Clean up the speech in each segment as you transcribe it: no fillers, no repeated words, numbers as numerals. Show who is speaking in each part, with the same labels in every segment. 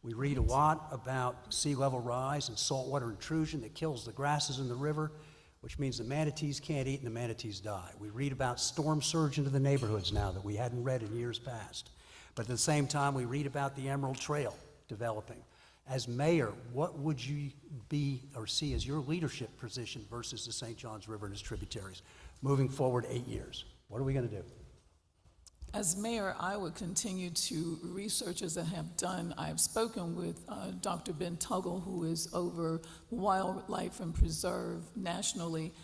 Speaker 1: We read a lot about sea level rise and saltwater intrusion that kills the grasses in the river, which means the manatees can't eat and the manatees die. We read about storm surge into the neighborhoods now that we hadn't read in years past. But at the same time, we read about the Emerald Trail developing. As mayor, what would you be or see as your leadership position versus the St. Johns River and its tributaries moving forward 8 years? What are we going to do?
Speaker 2: As mayor, I would continue to research as I have done. I've spoken with Dr. Ben Tuggle, who is over wildlife and preserve nationally,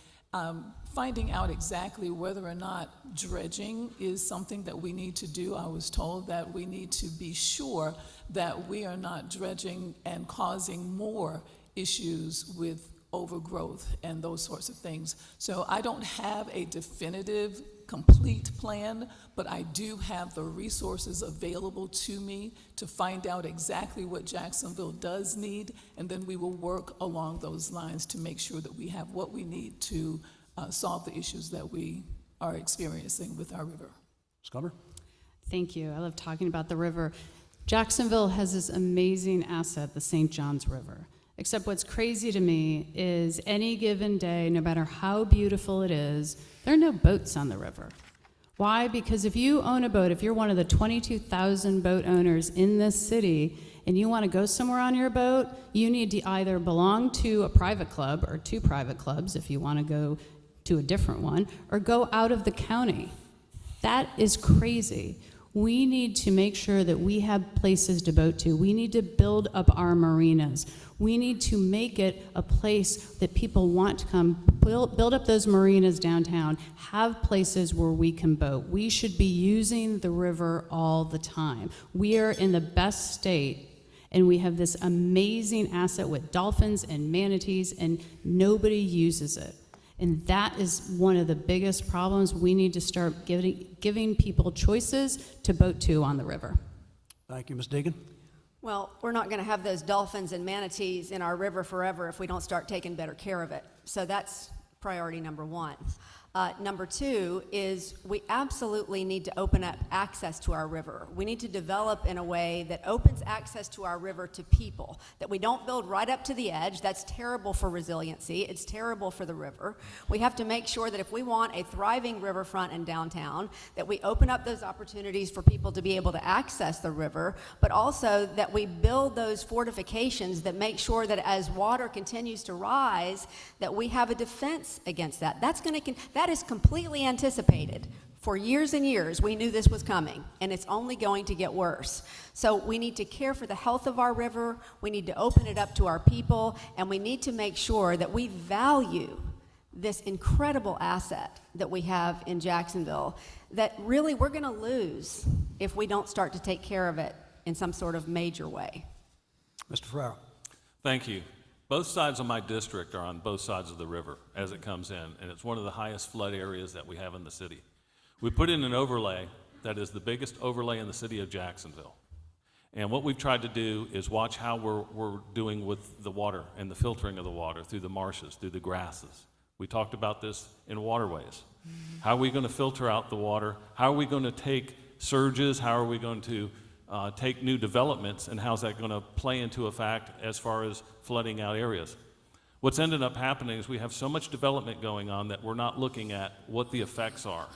Speaker 2: finding out exactly whether or not dredging is something that we need to do. I was told that we need to be sure that we are not dredging and causing more issues with overgrowth and those sorts of things. So I don't have a definitive, complete plan, but I do have the resources available to me to find out exactly what Jacksonville does need, and then we will work along those lines to make sure that we have what we need to solve the issues that we are experiencing with our river.
Speaker 1: Scummer?
Speaker 3: Thank you. I love talking about the river. Jacksonville has this amazing asset, the St. Johns River. Except what's crazy to me is any given day, no matter how beautiful it is, there are no boats on the river. Why? Because if you own a boat, if you're one of the 22,000 boat owners in this city and you want to go somewhere on your boat, you need to either belong to a private club or two private clubs if you want to go to a different one, or go out of the county. That is crazy. We need to make sure that we have places to boat to. We need to build up our marinas. We need to make it a place that people want to come, build up those marinas downtown, have places where we can boat. We should be using the river all the time. We are in the best state, and we have this amazing asset with dolphins and manatees, and nobody uses it. And that is one of the biggest problems. We need to start giving people choices to boat to on the river.
Speaker 1: Thank you, Ms. Deegan.
Speaker 4: Well, we're not going to have those dolphins and manatees in our river forever if we don't start taking better care of it. So that's priority number one. Number two is we absolutely need to open up access to our river. We need to develop in a way that opens access to our river to people, that we don't build right up to the edge. That's terrible for resiliency. It's terrible for the river. We have to make sure that if we want a thriving riverfront in downtown, that we open up those opportunities for people to be able to access the river, but also that we build those fortifications that make sure that as water continues to rise, that we have a defense against that. That is completely anticipated. For years and years, we knew this was coming, and it's only going to get worse. So we need to care for the health of our river, we need to open it up to our people, and we need to make sure that we value this incredible asset that we have in Jacksonville that really we're going to lose if we don't start to take care of it in some sort of major way.
Speaker 1: Mr. Ferraro.
Speaker 5: Thank you. Both sides of my district are on both sides of the river as it comes in, and it's one of the highest flood areas that we have in the city. We put in an overlay that is the biggest overlay in the city of Jacksonville. And what we've tried to do is watch how we're doing with the water and the filtering of the water through the marshes, through the grasses. We talked about this in waterways. How are we going to filter out the water? How are we going to take surges? How are we going to take new developments, and how's that going to play into effect as far as flooding out areas? What's ended up happening is we have so much development going on that we're not looking at what the effects are.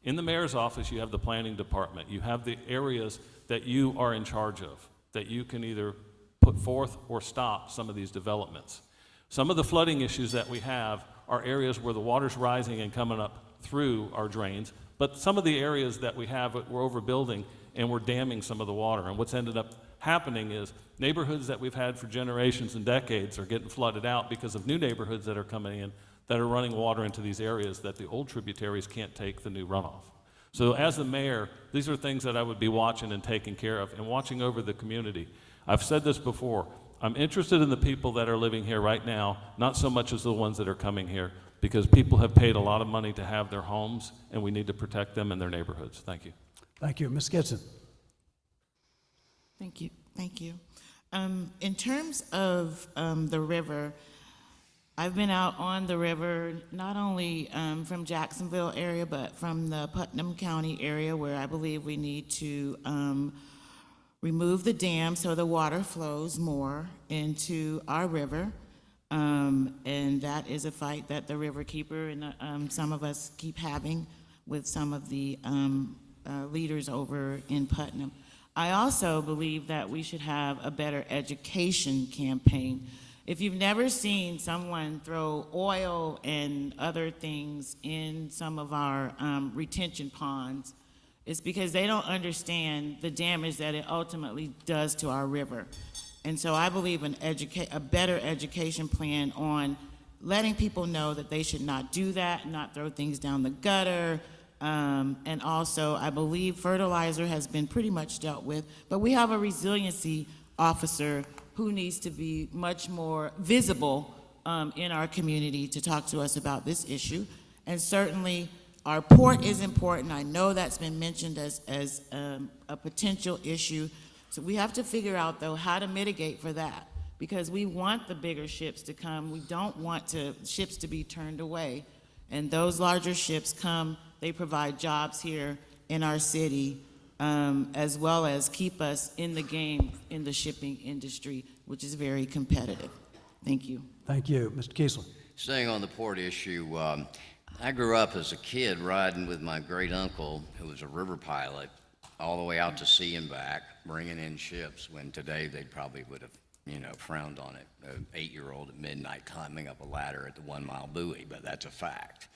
Speaker 5: In the mayor's office, you have the planning department. You have the areas that you are in charge of, that you can either put forth or stop some of these developments. Some of the flooding issues that we have are areas where the water's rising and coming up through our drains, but some of the areas that we have, we're overbuilding and we're damming some of the water. And what's ended up happening is neighborhoods that we've had for generations and decades are getting flooded out because of new neighborhoods that are coming in that are running water into these areas that the old tributaries can't take the new runoff. So as the mayor, these are things that I would be watching and taking care of and watching over the community. I've said this before, I'm interested in the people that are living here right now, not so much as the ones that are coming here, because people have paid a lot of money to have their homes, and we need to protect them and their neighborhoods. Thank you.
Speaker 1: Thank you. Ms. Gibson.
Speaker 6: Thank you. Thank you. In terms of the river, I've been out on the river, not only from Jacksonville area, but from the Putnam County area, where I believe we need to remove the dam so the water flows more into our river. And that is a fight that the river keeper and some of us keep having with some of the leaders over in Putnam. I also believe that we should have a better education campaign. If you've never seen someone throw oil and other things in some of our retention ponds, it's because they don't understand the damage that it ultimately does to our river. And so I believe a better education plan on letting people know that they should not do that, not throw things down the gutter. And also, I believe fertilizer has been pretty much dealt with, but we have a resiliency officer who needs to be much more visible in our community to talk to us about this issue. And certainly, our port is important. I know that's been mentioned as a potential issue. So we have to figure out, though, how to mitigate for that, because we want the bigger ships to come. We don't want ships to be turned away. And those larger ships come, they provide jobs here in our city, as well as keep us in the game in the shipping industry, which is very competitive. Thank you.
Speaker 1: Thank you. Mr. Kiesler.
Speaker 7: Staying on the port issue, I grew up as a kid riding with my great uncle, who was a river pilot, all the way out to sea and back, bringing in ships, when today they probably would have, frowned on it. An 8-year-old at midnight climbing up a ladder at the 1 mile buoy, but that's a fact.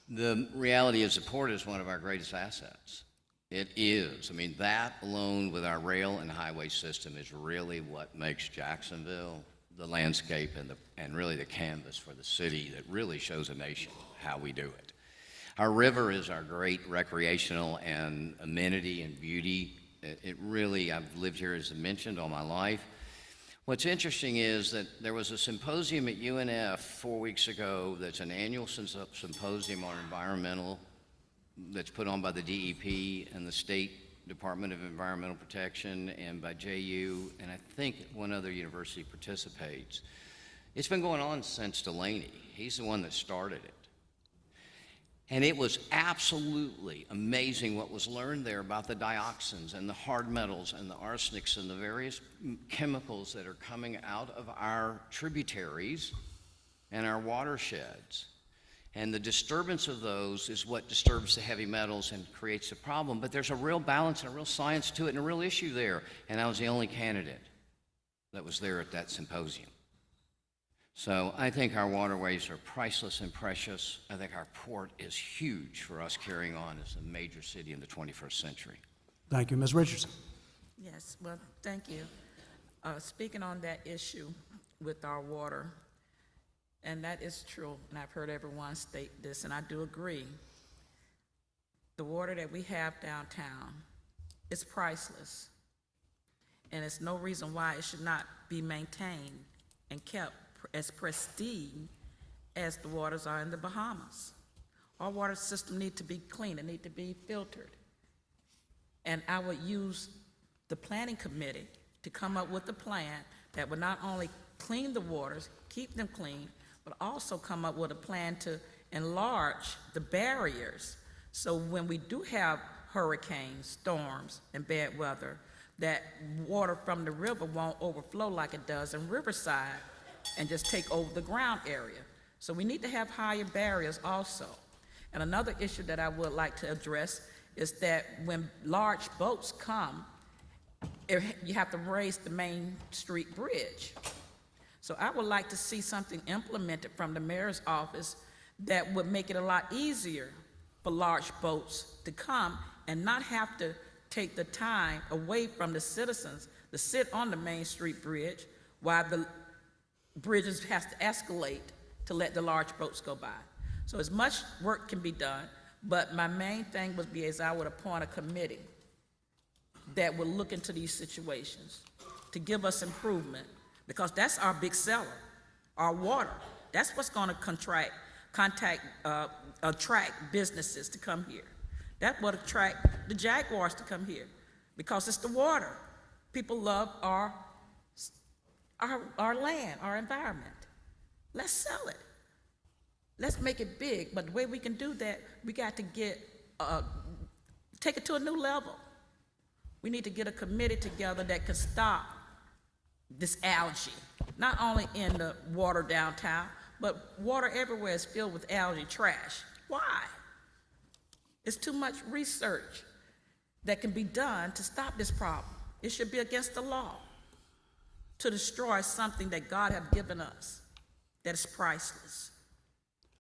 Speaker 7: The reality is the port is one of our greatest assets. It is. I mean, that alone with our rail and highway system is really what makes Jacksonville the landscape and really the canvas for the city that really shows a nation how we do it. Our river is our great recreational and amenity and beauty. It really, I've lived here, as I mentioned, all my life. What's interesting is that there was a symposium at UNF 4 weeks ago that's an annual symposium on environmental that's put on by the DEP and the State Department of Environmental Protection and by JU, and I think one other university participates. It's been going on since Delaney. He's the one that started it. And it was absolutely amazing what was learned there about the dioxins and the hard metals and the arsenics and the various chemicals that are coming out of our tributaries and our watersheds. And the disturbance of those is what disturbs the heavy metals and creates the problem. But there's a real balance and a real science to it and a real issue there. And I was the only candidate that was there at that symposium. So I think our waterways are priceless and precious. I think our port is huge for us carrying on as a major city in the 21st century.
Speaker 1: Thank you. Ms. Richardson.
Speaker 8: Yes, well, thank you. Speaking on that issue with our water, and that is true, and I've heard everyone state this, and I do agree. The water that we have downtown is priceless, and it's no reason why it should not be maintained and kept as pristine as the waters are in the Bahamas. Our water system need to be clean, it need to be filtered. And I would use the planning committee to come up with a plan that would not only clean the waters, keep them clean, but also come up with a plan to enlarge the barriers so when we do have hurricanes, storms, and bad weather, that water from the river won't overflow like it does in Riverside and just take over the ground area. So we need to have higher barriers also. And another issue that I would like to address is that when large boats come, you have to raise the Main Street Bridge. So I would like to see something implemented from the mayor's office that would make it a lot easier for large boats to come and not have to take the time away from the citizens to sit on the Main Street Bridge while the bridges has to escalate to let the large boats go by. So as much work can be done, but my main thing would be is I would appoint a committee that would look into these situations to give us improvement, because that's our big seller, our water. That's what's gonna attract businesses to come here. That would attract the Jaguars to come here, because it's the water. People love our land, our environment. Let's sell it. Let's make it big, but the way we can do that, we got to take it to a new level. We need to get a committee together that can stop this algae, not only in the water downtown, but water everywhere is filled with algae trash. Why? It's too much research that can be done to stop this problem. It should be against the law to destroy something that God has given us that is priceless.